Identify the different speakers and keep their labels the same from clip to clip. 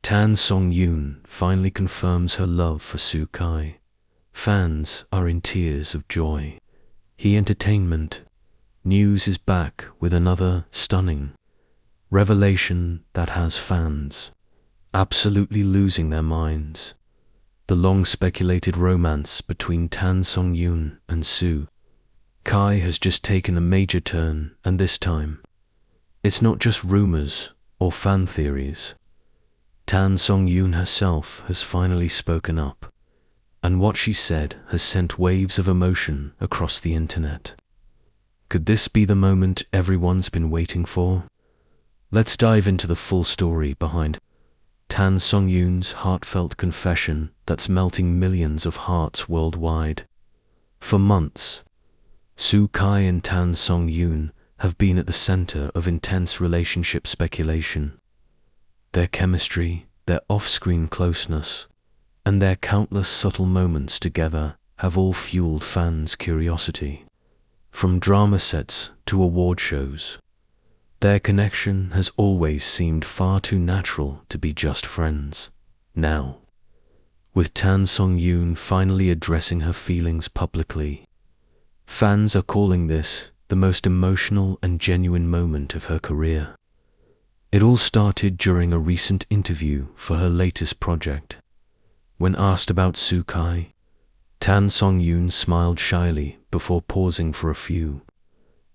Speaker 1: Tan Songyun finally confirms her love for Soo Kai. Fans are in tears of joy. He Entertainment News is back with another stunning revelation that has fans absolutely losing their minds. The long-speculated romance between Tan Songyun and Soo Kai has just taken a major turn, and this time, it's not just rumors or fan theories. Tan Songyun herself has finally spoken up, and what she said has sent waves of emotion across the internet. Could this be the moment everyone's been waiting for? Let's dive into the full story behind Tan Songyun's heartfelt confession that's melting millions of hearts worldwide. For months, Soo Kai and Tan Songyun have been at the center of intense relationship speculation. Their chemistry, their off-screen closeness, and their countless subtle moments together have all fueled fans' curiosity. From drama sets to award shows, their connection has always seemed far too natural to be just friends. Now, with Tan Songyun finally addressing her feelings publicly, fans are calling this the most emotional and genuine moment of her career. It all started during a recent interview for her latest project. When asked about Soo Kai, Tan Songyun smiled shyly before pausing for a few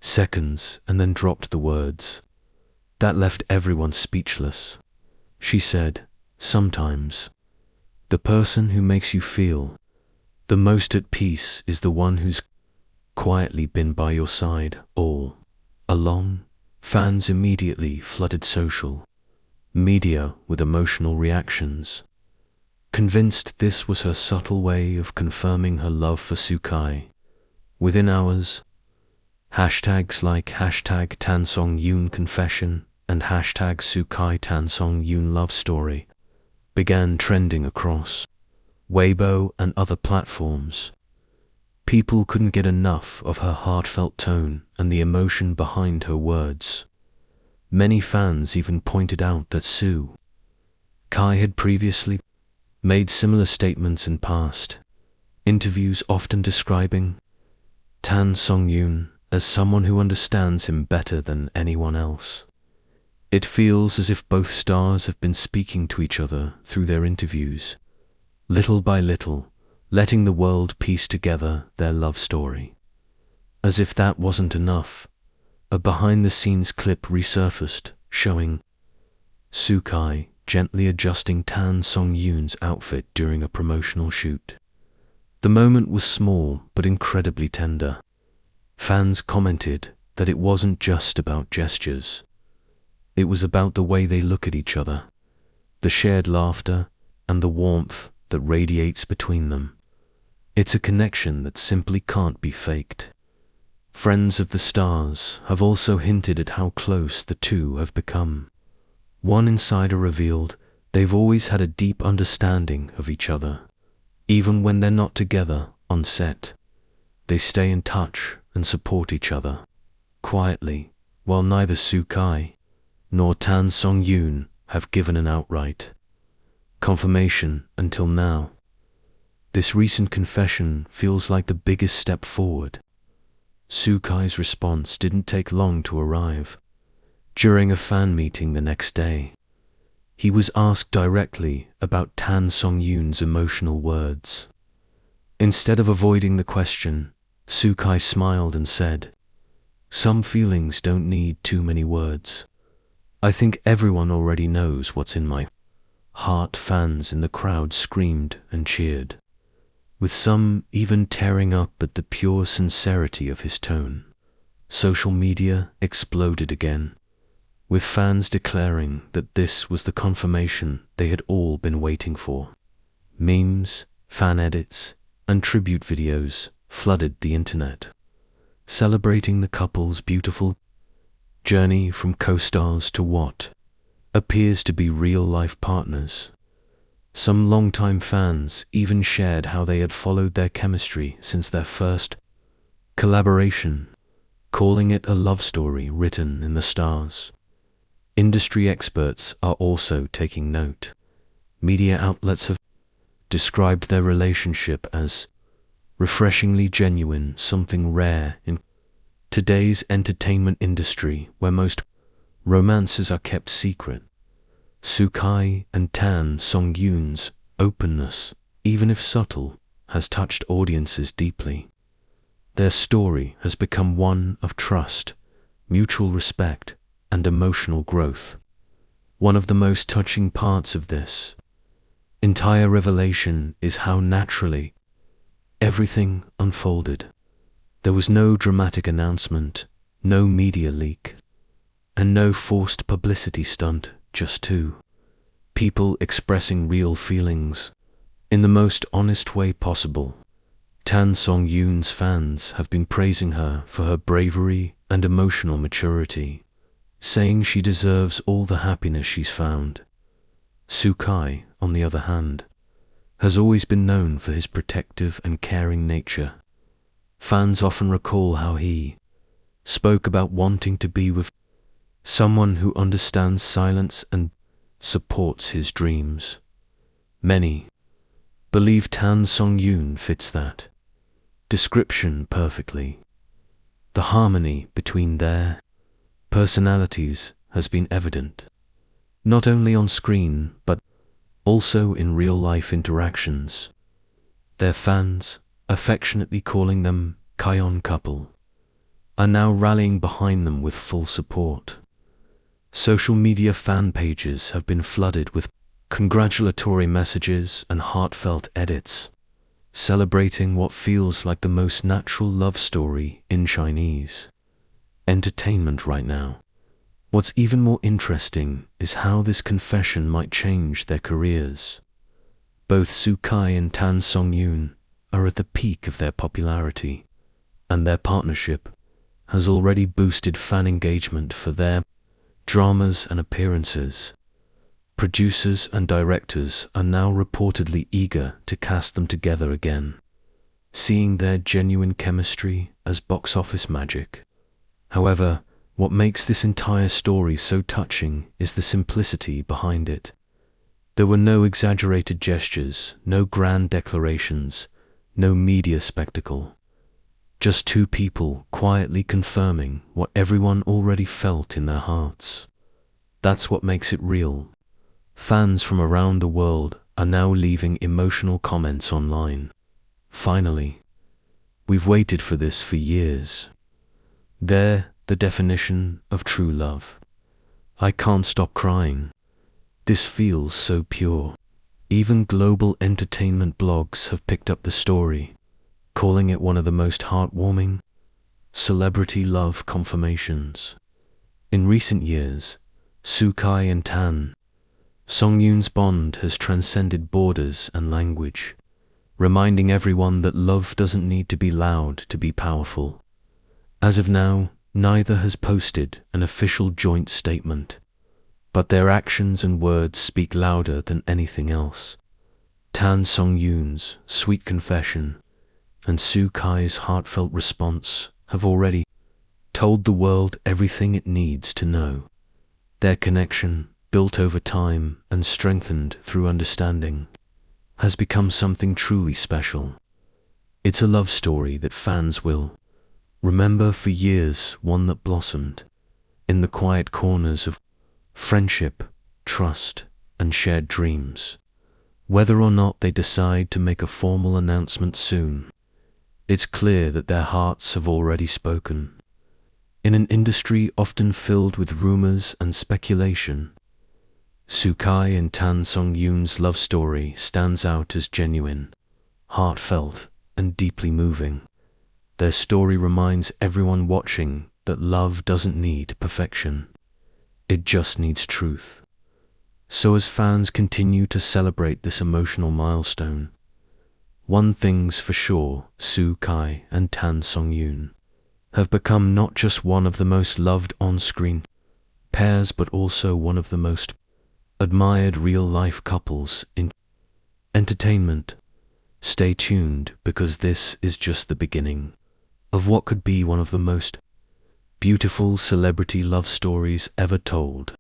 Speaker 1: seconds and then dropped the words that left everyone speechless. She said, "Sometimes, the person who makes you feel the most at peace is the one who's quietly been by your side all along." Fans immediately flooded social media with emotional reactions, convinced this was her subtle way of confirming her love for Soo Kai. Within hours, hashtags like hashtag Tan Songyun confession and hashtag Soo Kai Tan Songyun love story began trending across Weibo and other platforms. People couldn't get enough of her heartfelt tone and the emotion behind her words. Many fans even pointed out that Soo Kai had previously made similar statements in past interviews, often describing Tan Songyun as someone who understands him better than anyone else. It feels as if both stars have been speaking to each other through their interviews, little by little, letting the world piece together their love story. As if that wasn't enough, a behind-the-scenes clip resurfaced showing Soo Kai gently adjusting Tan Songyun's outfit during a promotional shoot. The moment was small but incredibly tender. Fans commented that it wasn't just about gestures. It was about the way they look at each other, the shared laughter, and the warmth that radiates between them. It's a connection that simply can't be faked. Friends of the stars have also hinted at how close the two have become. One insider revealed they've always had a deep understanding of each other. Even when they're not together on set, they stay in touch and support each other quietly, while neither Soo Kai nor Tan Songyun have given an outright confirmation until now. This recent confession feels like the biggest step forward. Soo Kai's response didn't take long to arrive. During a fan meeting the next day, he was asked directly about Tan Songyun's emotional words. Instead of avoiding the question, Soo Kai smiled and said, "Some feelings don't need too many words. I think everyone already knows what's in my heart." Fans in the crowd screamed and cheered, with some even tearing up at the pure sincerity of his tone. Social media exploded again, with fans declaring that this was the confirmation they had all been waiting for. Memes, fan edits, and tribute videos flooded the internet, celebrating the couple's beautiful journey from co-stars to what appears to be real-life partners. Some longtime fans even shared how they had followed their chemistry since their first collaboration, calling it a love story written in the stars. Industry experts are also taking note. Media outlets have described their relationship as refreshingly genuine, something rare in today's entertainment industry where most romances are kept secret. Sukai and Tan Songyun's openness, even if subtle, has touched audiences deeply. Their story has become one of trust, mutual respect, and emotional growth. One of the most touching parts of this entire revelation is how naturally everything unfolded. There was no dramatic announcement, no media leak, and no forced publicity stunt, just two people expressing real feelings in the most honest way possible. Tan Songyun's fans have been praising her for her bravery and emotional maturity, saying she deserves all the happiness she's found. Sukai, on the other hand, has always been known for his protective and caring nature. Fans often recall how he spoke about wanting to be with someone who understands silence and supports his dreams. Many believe Tan Songyun fits that description perfectly. The harmony between their personalities has been evident, not only on screen but also in real-life interactions. Their fans, affectionately calling them Kion couple, are now rallying behind them with full support. Social media fan pages have been flooded with congratulatory messages and heartfelt edits, celebrating what feels like the most natural love story in Chinese entertainment right now. What's even more interesting is how this confession might change their careers. Both Sukai and Tan Songyun are at the peak of their popularity, and their partnership has already boosted fan engagement for their dramas and appearances. Producers and directors are now reportedly eager to cast them together again, seeing their genuine chemistry as box office magic. However, what makes this entire story so touching is the simplicity behind it. There were no exaggerated gestures, no grand declarations, no media spectacle. Just two people quietly confirming what everyone already felt in their hearts. That's what makes it real. Fans from around the world are now leaving emotional comments online. Finally, we've waited for this for years. They're the definition of true love. I can't stop crying. This feels so pure. Even global entertainment blogs have picked up the story, calling it one of the most heartwarming celebrity love confirmations. In recent years, Sukai and Tan Songyun's bond has transcended borders and language, reminding everyone that love doesn't need to be loud to be powerful. As of now, neither has posted an official joint statement, but their actions and words speak louder than anything else. Tan Songyun's sweet confession and Sukai's heartfelt response have already told the world everything it needs to know. Their connection, built over time and strengthened through understanding, has become something truly special. It's a love story that fans will remember for years, one that blossomed in the quiet corners of friendship, trust, and shared dreams. Whether or not they decide to make a formal announcement soon, it's clear that their hearts have already spoken. In an industry often filled with rumors and speculation, Sukai and Tan Songyun's love story stands out as genuine, heartfelt, and deeply moving. Their story reminds everyone watching that love doesn't need perfection. It just needs truth. So as fans continue to celebrate this emotional milestone, one thing's for sure, Sukai and Tan Songyun have become not just one of the most loved on-screen pairs but also one of the most admired real-life couples in entertainment. Stay tuned, because this is just the beginning of what could be one of the most beautiful celebrity love stories ever told.